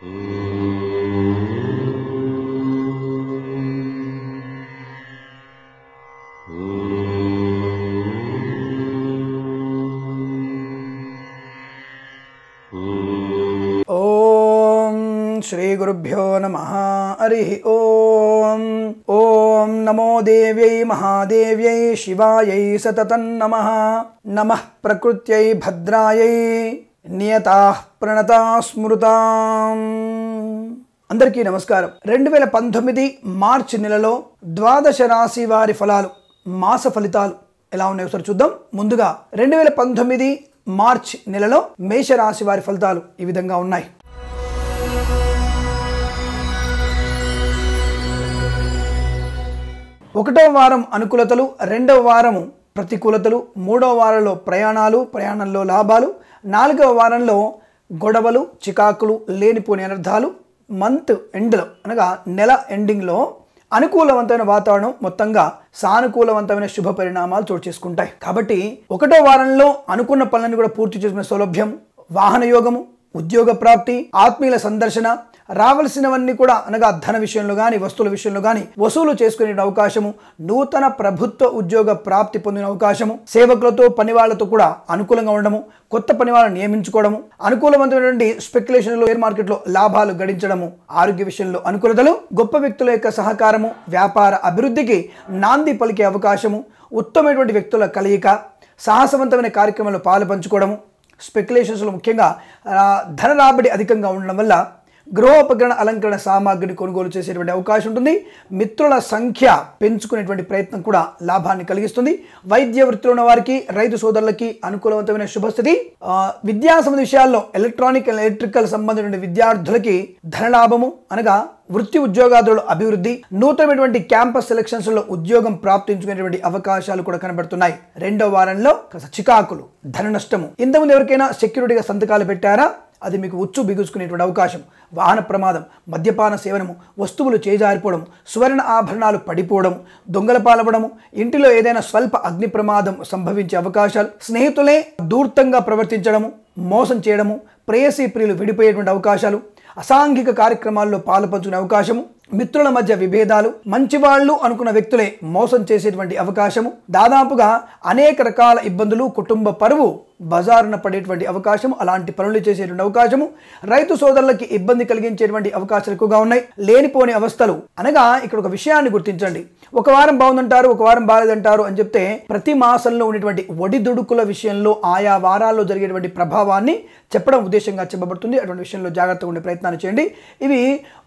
శ్రీ గురుభ్యో నమః. హరి ఓం. ఓం నమో దేవ్యై మహాదేవ్యై శివాయై సతతం నమః. నమః ప్రకృత్యై భద్రాయై నియతాః ప్రణతా స్మృతాం. అందరికీ నమస్కారం. 2019 మార్చి నెలలో ద్వాదశ రాశి వారి ఫలాలు, మాస ఫలితాలు ఎలా ఉన్నాయో ఒకసారి చూద్దాం. ముందుగా 2019 మార్చి నెలలో మేషరాశి వారి ఫలితాలు ఈ విధంగా ఉన్నాయి. ఒకటవ వారం అనుకూలతలు, రెండవ వారము ప్రతికూలతలు, మూడవ వారంలో ప్రయాణంలో లాభాలు, నాలుగవ వారంలో గొడవలు, చికాకులు, లేనిపోని అనర్థాలు. మంత్ ఎండ్లో అనగా నెల ఎండింగ్లో అనుకూలవంతమైన వాతావరణం, మొత్తంగా సానుకూలవంతమైన శుభ పరిణామాలు చోటు చేసుకుంటాయి. కాబట్టి ఒకటో వారంలో అనుకున్న పనులను కూడా పూర్తి చేసుకునే సౌలభ్యం, వాహన యోగము, ఉద్యోగ ప్రాప్తి, ఆత్మీయుల సందర్శన, రావాల్సినవన్నీ కూడా అనగా ధన విషయంలో కానీ వస్తువుల విషయంలో కానీ వసూలు చేసుకునే అవకాశము, నూతన ప్రభుత్వ ఉద్యోగ ప్రాప్తి పొందిన అవకాశము, సేవకులతో పని వాళ్లతో కూడా అనుకూలంగా ఉండడము, కొత్త పని వాళ్ళని నియమించుకోవడము, అనుకూలవంతమైనటువంటి స్పెక్యులేషన్లో షేర్ మార్కెట్లో లాభాలు గడించడము, ఆరోగ్య విషయంలో అనుకూలతలు, గొప్ప వ్యక్తుల యొక్క సహకారము, వ్యాపార అభివృద్ధికి నాంది పలికే అవకాశము, ఉత్తమమైనటువంటి వ్యక్తుల కలయిక, సాహసవంతమైన కార్యక్రమాల్లో పాలు పంచుకోవడము, స్పెక్యులేషన్స్లో ముఖ్యంగా ధన రాబడి అధికంగా ఉండడం వల్ల గృహోపకరణ అలంకరణ సామాగ్రిని కొనుగోలు చేసేటువంటి అవకాశం ఉంటుంది. మిత్రుల సంఖ్య పెంచుకునేటువంటి ప్రయత్నం కూడా లాభాన్ని కలిగిస్తుంది. వైద్య వృత్తిలో ఉన్న వారికి, రైతు సోదరులకి అనుకూలవంతమైన శుభస్థితి. విద్యా సంబంధ విషయాల్లో ఎలక్ట్రికల్ సంబంధించిన విద్యార్థులకి ధనలాభము అనగా వృత్తి ఉద్యోగాదుల అభివృద్ధి, నూతనమైనటువంటి క్యాంపస్ సెలక్షన్స్ లో ఉద్యోగం ప్రాప్తించుకునేటువంటి అవకాశాలు కూడా కనబడుతున్నాయి. రెండవ వారంలో చికాకులు, ధన నష్టము. ఇంతకుముందు ఎవరికైనా సెక్యూరిటీగా సంతకాలు పెట్టారా, అది మీకు ఉచ్చు బిగుసుకునేటువంటి అవకాశం. వాహన ప్రమాదం, మద్యపాన సేవనము, వస్తువులు చేజారిపోవడం, సువర్ణ ఆభరణాలు పడిపోవడం, దొంగల పాలవడము, ఇంటిలో ఏదైనా స్వల్ప అగ్ని ప్రమాదం సంభవించే అవకాశాలు, స్నేహితులే దూర్తంగా ప్రవర్తించడము, మోసం చేయడము, ప్రేయసీ ప్రియులు విడిపోయేటువంటి అవకాశాలు, అసాంఘిక కార్యక్రమాల్లో పాలుపంచుకునే అవకాశము, మిత్రుల మధ్య విభేదాలు, మంచివాళ్లు అనుకున్న వ్యక్తులే మోసం చేసేటువంటి అవకాశము, దాదాపుగా అనేక రకాల ఇబ్బందులు, కుటుంబ పరువు బజారున పడేటువంటి అవకాశము, అలాంటి పనులు చేసేటువంటి అవకాశము, రైతు సోదరులకి ఇబ్బంది కలిగించేటువంటి అవకాశాలు ఎక్కువగా ఉన్నాయి. లేనిపోని అవస్థలు అనగా ఇక్కడ ఒక విషయాన్ని గుర్తించండి. ఒక వారం బాగుందంటారు, ఒక వారం బాలేదంటారు అని చెప్తే ప్రతి మాసంలో ఉన్నటువంటి ఒడిదుడుకుల విషయంలో ఆయా వారాల్లో జరిగేటువంటి ప్రభావాన్ని చెప్పడం ఉద్దేశంగా చెప్పబడుతుంది. అటువంటి విషయంలో జాగ్రత్తగా ఉండే ప్రయత్నాన్ని చేయండి. ఇవి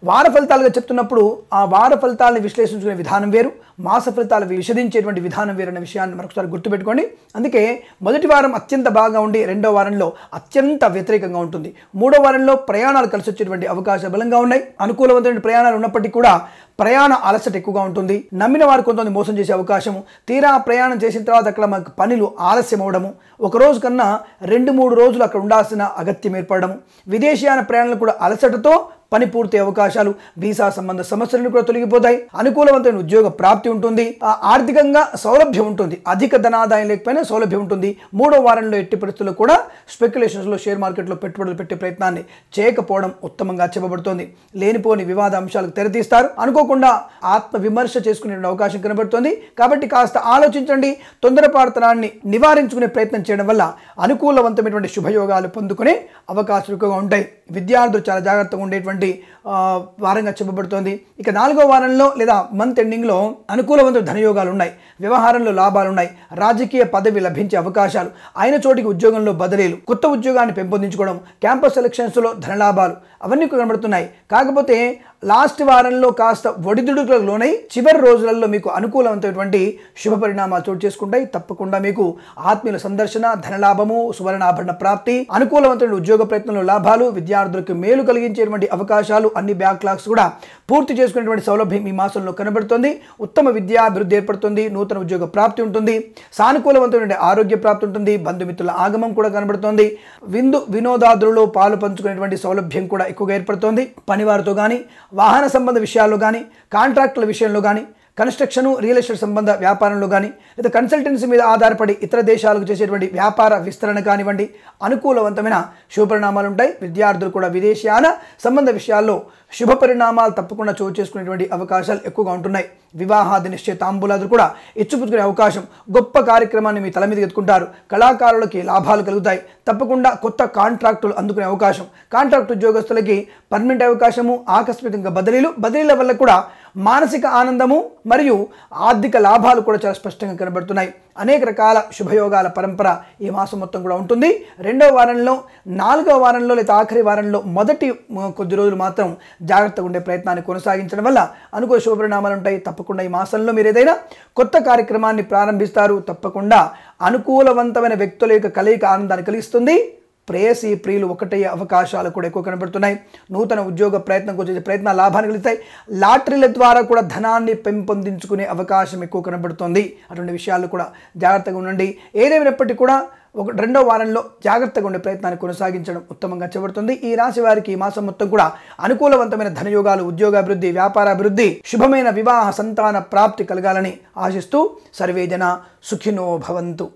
వార ఫలితాలుగా చెప్తున్నప్పుడు ఆ వార ఫలితాలను విశ్లేషించుకునే విధానం వేరు, మాస ఫలితాలు విశదించేటువంటి విధానం వేరు అనే విషయాన్ని మరొకసారి గుర్తుపెట్టుకోండి. అందుకే మొదటి వారం అత్యంత బాగా ఉండి రెండో వారంలో అత్యంత వ్యతిరేకంగా ఉంటుంది. మూడో వారంలో ప్రయాణాలు కలిసి వచ్చేటువంటి అవకాశాలు బలంగా ఉన్నాయి. అనుకూలవంతమైన ప్రయాణాలు ఉన్నప్పటికీ కూడా ప్రయాణ అలసట ఎక్కువగా ఉంటుంది. నమ్మిన వారు కొంతమంది మోసం చేసే అవకాశము, తీరా ప్రయాణం చేసిన తర్వాత అక్కడ మనకు పనులు ఆలస్యం అవడము, ఒక రోజు కన్నా 2-3 రోజులు అక్కడ ఉండాల్సిన అగత్యం ఏర్పడము, విదేశీయాన ప్రయాణాలు కూడా అలసటతో పని పూర్తి అవకాశాలు, వీసా సంబంధ సమస్యలను కూడా తొలగిపోతాయి. అనుకూలవంతమైన ఉద్యోగ ప్రాప్తి ఉంటుంది. ఆర్థికంగా సౌలభ్యం ఉంటుంది. అధిక ధనాదాయం లేకపోయినా సౌలభ్యం ఉంటుంది. మూడో వారంలో ఎట్టి పరిస్థితుల్లో కూడా స్పెక్యులేషన్స్లో షేర్ మార్కెట్లో పెట్టుబడులు పెట్టే ప్రయత్నాన్ని చేయకపోవడం ఉత్తమంగా చెప్పబడుతోంది. లేనిపోని వివాద అంశాలకు తెరతీస్తారు. అనుకోకుండా ఆత్మ విమర్శ చేసుకునే అవకాశం కనబడుతోంది. కాబట్టి కాస్త ఆలోచించండి. తొందరపాటుతనాన్ని నివారించుకునే ప్రయత్నం చేయడం వల్ల అనుకూలవంతమైనటువంటి శుభయోగాలు పొందుకునే అవకాశాలు ఎక్కువగా ఉంటాయి. విద్యార్థులు చాలా జాగ్రత్తగా ఉండేటువంటి వారంగా చెప్పబడుతోంది. ఇక 4వ వారంలో లేదా మంత్ ఎండింగ్లో అనుకూలవంతమైన ధనయోగాలు ఉన్నాయి. వ్యవహారంలో లాభాలు ఉన్నాయి. రాజకీయ పదవి లభించే అవకాశాలు, అయిన చోటికి ఉద్యోగంలో బదిలీలు, కొత్త ఉద్యోగాన్ని పెంపొందించుకోవడం, క్యాంపస్ సెలక్షన్స్లో ధనలాభాలు అవన్నీ కనబడుతున్నాయి. కాకపోతే లాస్ట్ వారంలో కాస్త ఒడిదుడుకులకు లోనై చివరి రోజులలో మీకు అనుకూలవంతమైనటువంటి శుభ పరిణామాలు చోటు చేసుకుంటాయి. తప్పకుండా మీకు ఆత్మీయుల సందర్శన, ధనలాభము, సువర్ణాభరణ ప్రాప్తి, అనుకూలవంతమైన ఉద్యోగ ప్రయత్నంలో లాభాలు, విద్యార్థులకు మేలు కలిగించేటువంటి అవకాశాలు, అన్ని బ్యాక్లాగ్స్ కూడా పూర్తి చేసుకునేటువంటి సౌలభ్యం ఈ మాసంలో కనబడుతుంది. ఉత్తమ విద్యాభివృద్ధి ఏర్పడుతుంది. నూతన ఉద్యోగ ప్రాప్తి ఉంటుంది. సానుకూలవంతమైన ఆరోగ్య ప్రాప్తి ఉంటుంది. బంధుమిత్రుల ఆగమం కూడా కనబడుతుంది. వినోదాదులలో పాలు పంచుకునేటువంటి సౌలభ్యం కూడా ఎక్కువగా ఏర్పడుతుంది. పనివారితో కానీ, వాహన సంబంధ విషయాల్లో కానీ, కాంట్రాక్టుల విషయంలో కానీ, కన్స్ట్రక్షన్ రియల్ ఎస్టేట్ సంబంధ వ్యాపారంలో కానీ లేదా కన్సల్టెన్సీ మీద ఆధారపడి ఇతర దేశాలకు చేసేటువంటి వ్యాపార విస్తరణ కానివ్వండి అనుకూలవంతమైన శుభ పరిణామాలు ఉంటాయి. విద్యార్థులు కూడా విదేశీయాన సంబంధ విషయాల్లో శుభ పరిణామాలు తప్పకుండా చోటు చేసుకునేటువంటి అవకాశాలు ఎక్కువగా ఉంటున్నాయి. వివాహాది నిశ్చయ తాంబూలాదులు కూడా ఇచ్చిపుచ్చుకునే అవకాశం, గొప్ప కార్యక్రమాన్ని మీ తల మీద ఎత్తుకుంటారు. కళాకారులకి లాభాలు కలుగుతాయి. తప్పకుండా కొత్త కాంట్రాక్టులు అందుకునే అవకాశం, కాంట్రాక్ట్ ఉద్యోగస్తులకి పర్మనెంట్ అవకాశము, ఆకస్మికంగా బదిలీల వల్ల కూడా మానసిక ఆనందము మరియు ఆర్థిక లాభాలు కూడా చాలా స్పష్టంగా కనబడుతున్నాయి. అనేక రకాల శుభయోగాల పరంపర ఈ మాసం మొత్తం కూడా ఉంటుంది. రెండవ వారంలో, నాలుగవ వారంలో లేదా ఆఖరి వారంలో మొదటి కొద్ది రోజులు మాత్రం జాగ్రత్తగా ఉండే ప్రయత్నాన్ని కొనసాగించడం వల్ల అనుకూల శుభ పరిణామాలు ఉంటాయి. తప్పకుండా ఈ మాసంలో మీరు ఏదైనా కొత్త కార్యక్రమాన్ని ప్రారంభిస్తారు. తప్పకుండా అనుకూలవంతమైన వ్యక్తుల యొక్క కలయిక ఆనందాన్ని కలిగిస్తుంది. ప్రేయసి ప్రియులు ఒకటయ్యే అవకాశాలు కూడా ఎక్కువ కనబడుతున్నాయి. నూతన ఉద్యోగ ప్రయత్నం చేసే ప్రయత్నాలు లాభాన్ని కలుగుతాయి. లాటరీల ద్వారా కూడా ధనాన్ని పెంపొందించుకునే అవకాశం ఎక్కువ కనబడుతుంది. అటువంటి విషయాల్లో కూడా జాగ్రత్తగా ఉండండి. ఏదేమైనప్పటికీ కూడా రెండవ వారంలో జాగ్రత్తగా ఉండే ప్రయత్నాన్ని కొనసాగించడం ఉత్తమంగా చెప్పబడుతుంది. ఈ రాశి వారికి ఈ మాసం మొత్తం కూడా అనుకూలవంతమైన ధనయోగాలు, ఉద్యోగాభివృద్ధి, వ్యాపారాభివృద్ధి, శుభమైన వివాహ సంతాన ప్రాప్తి కలగాలని ఆశిస్తూ సర్వేజన సుఖినో భవంతు.